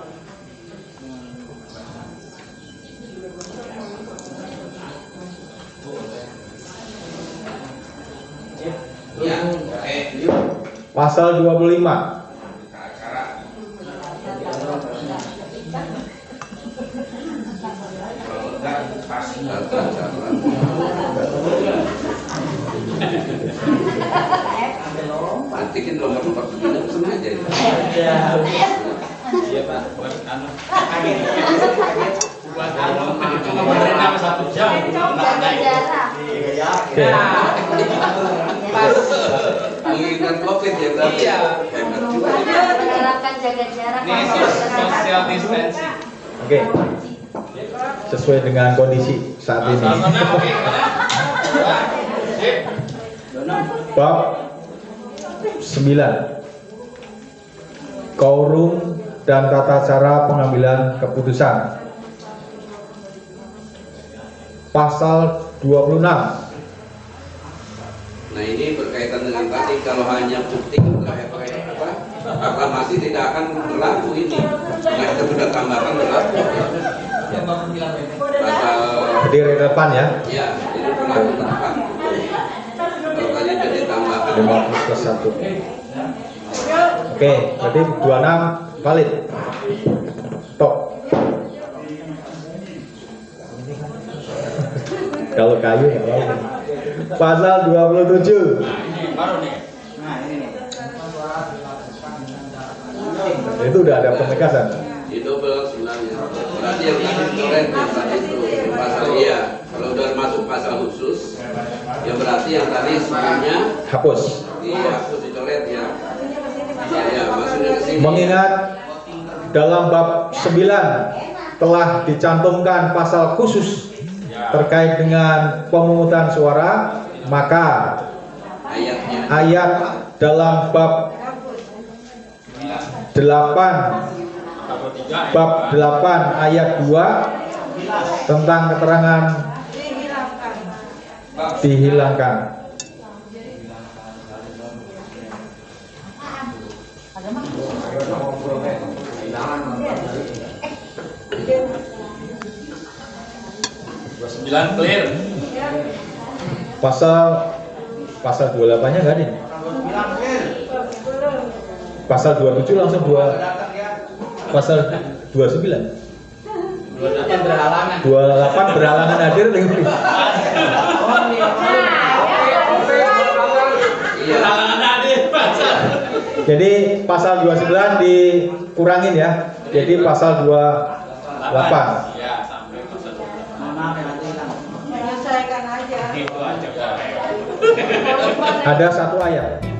Pasal 25. Nanti kita nomor begini pesen aja. Iya Pak, buat anu. Buat anu, pemerintah 1 jam. Oke. Mengingat COVID ya tadi. Iya. Hebat juga. Menerapkan jaga jarak. Ini social distancing. Oke. Sesuai dengan kondisi saat ini. Bab 9. Quorum dan tata cara pengambilan keputusan. Pasal 26. Nah ini berkaitan dengan tadi kalau hanya voting aklamasi tidak akan berlaku ini. Nah kita sudah tambahkan berlaku. Pasal Jadi relevan ya. ya ini berlaku tetap. Kalau tadi sudah ditambahkan 50 plus 1. Oke, berarti 26 valid. Tok. Kalau kayu ya apa? Pasal 27. Baru nih. Nah, ini nih. Itu udah ada penegasan. di double sebenarnya. Berarti yang tadi coret yang tadi itu pasal iya. Kalau udah masuk pasal khusus, ya berarti yang tadi sebelumnya Hapus. iya harus dicoret ya. Ya maksudnya ke sini. Mengingat dalam bab 9 telah dicantumkan pasal khusus terkait dengan pemungutan suara, maka Ayatnya. ayat dalam bab 8 ayat 2 tentang keterangan dihilangkan. Clear. Pasal 28-nya enggak ada. Pasal 27 langsung pasal 29. 28 berhalangan. 28 berhalangan hadir lagi. Berhalangan hadir pasal. Jadi pasal 29 dikurangin ya. Jadi pasal 28. Ya, sampai pasal 28. Menyelesaikan aja. Itu aja. Ada satu ayat.